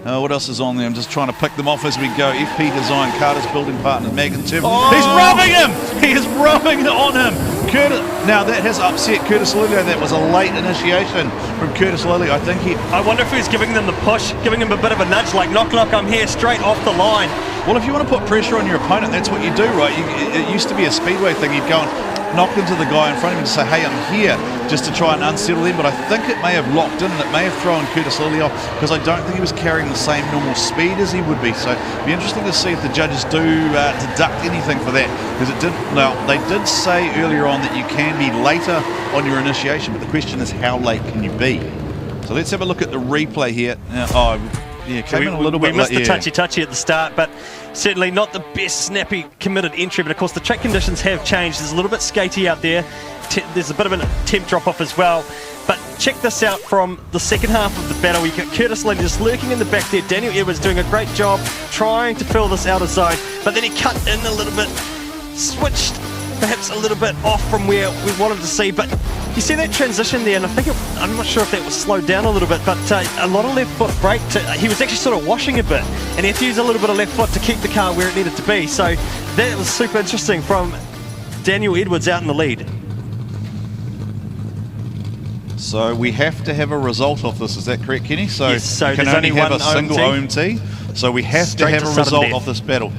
What else is on there? I'm just trying to pick them off as we go. FP Design, Carter's building partner, Megan Tim. Oh. He's rubbing him! He is rubbing on him! Now that has upset Kurtis Lilly. That was a late initiation from Kurtis Lilly. I think I wonder if he's giving them the push, giving him a bit of a nudge, like knock, I'm here, straight off the line. Well, if you want to put pressure on your opponent, that's what you do, right? It used to be a speedway thing. You'd go and knock into the guy in front of him and say, hey, I'm here, just to try and unsettle him. But I think it may have locked in and it may have thrown Kurtis Lilly off, because I don't think he was carrying the same normal speed as he would be. So it'll be interesting to see if the judges do deduct anything for that, because it did. Now, they did say earlier on that you can be later on your initiation, but the question is, how late can you be? So let's have a look at the replay here. Yeah, came in a little bit. We missed the touchy at the start, but certainly not the best snappy committed entry. But of course the track conditions have changed. There's a little bit skatey out there. There's a bit of a temp drop off as well. But check this out from the second half of the battle. We got Kurtis Lilly just lurking in the back there. Daniel Edwards doing a great job trying to fill this outer zone, but then he cut in a little bit, switched perhaps a little bit off from where we wanted to see. But you see that transition there, and I think I'm not sure if that was slowed down a little bit, but a lot of left foot brake. He was actually sort of washing a bit, and he had to use a little bit of left foot to keep the car where it needed to be. So that was super interesting from Daniel Edwards out in the lead. So we have to have a result off this, is that correct, Kenny? So, yes, so you can only have a single OMT, so we have to have a result off this battle.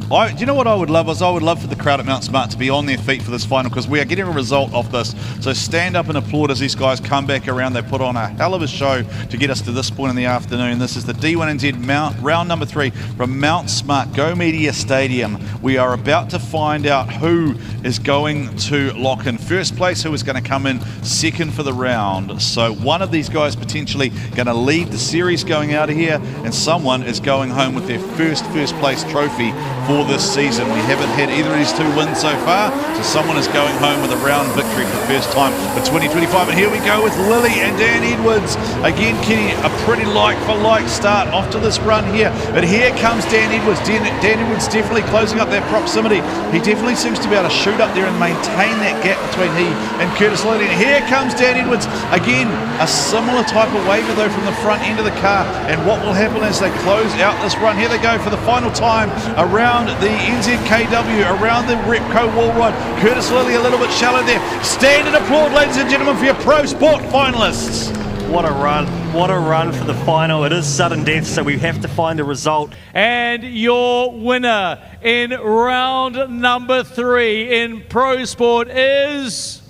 Do you know what I would love? I would love for the crowd at Mount Smart to be on their feet for this final, because we are getting a result off this. So stand up and applaud as these guys come back around. They put on a hell of a show to get us to this point in the afternoon. This is the D1NZ round number 3 from Mount Smart Go Media Stadium. We are about to find out who is going to lock in first place, who is going to come in second for the round. So one of these guys potentially going to lead the series going out of here, and someone is going home with their first place trophy for this season. We haven't had either of these two wins so far, so someone is going home with a round victory for the first time for 2025. And here we go with Lilly and Dan Edwards. Again, Kenny, a pretty like-for-like start off to this run here. But here comes Dan Edwards. Dan Edwards definitely closing up that proximity. He definitely seems to be able to shoot up there and maintain that gap between he and Kurtis Lilly. And here comes Dan Edwards. Again, a similar type of waiver though from the front end of the car. And what will happen as they close out this run? Here they go for the final time around the NZKW, around the Repco wall ride. Kurtis Lilly a little bit shallow there. Stand and applaud, ladies and gentlemen, for your Pro Sport finalists. What a run for the final. It is sudden death, so we have to find a result. And your winner in round number 3 in Pro Sport is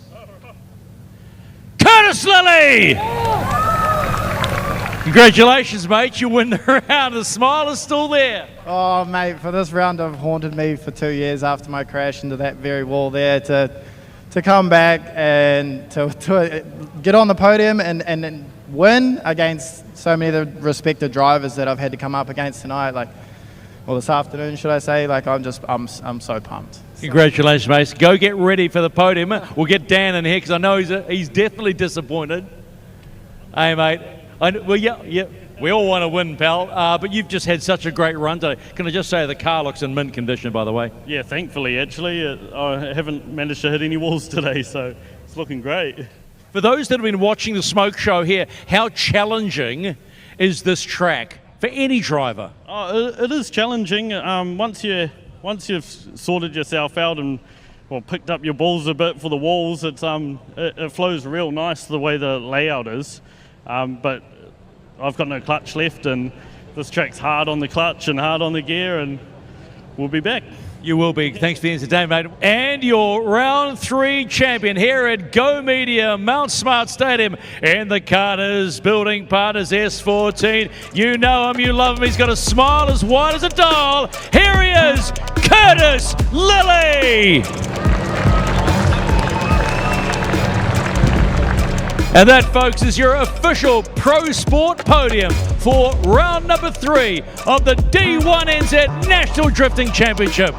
Kurtis Lilly! Congratulations, mate. You win the round. The smile is still there. Oh, mate, for this round have haunted me for 2 years after my crash into that very wall there. To come back and to get on the podium and win against so many of the respected drivers that I've had to come up against tonight, this afternoon, should I say? I'm so pumped. Congratulations, mate. Go get ready for the podium. We'll get Dan in here because I know he's definitely disappointed. Hey, mate. Yeah, we all want to win, pal, but you've just had such a great run today. Can I just say the car looks in mint condition, by the way? Yeah, thankfully, actually. I haven't managed to hit any walls today, so it's looking great. For those that have been watching the smoke show here, how challenging is this track for any driver? Oh, it is challenging. Once you've sorted yourself out and picked up your balls a bit for the walls, it flows real nice the way the layout is. But I've got no clutch left, and this track's hard on the clutch and hard on the gear, and we'll be back. You will be. Thanks for the entertainment, mate. And your round 3 champion here at Go Media Mount Smart Stadium in the Carter's Building Partners S14. You know him, you love him. He's got a smile as wide as a doll. Here he is, Kurtis Lilly. And that, folks, is your official Pro Sport podium for round number 3 of the D1NZ National Drifting Championship.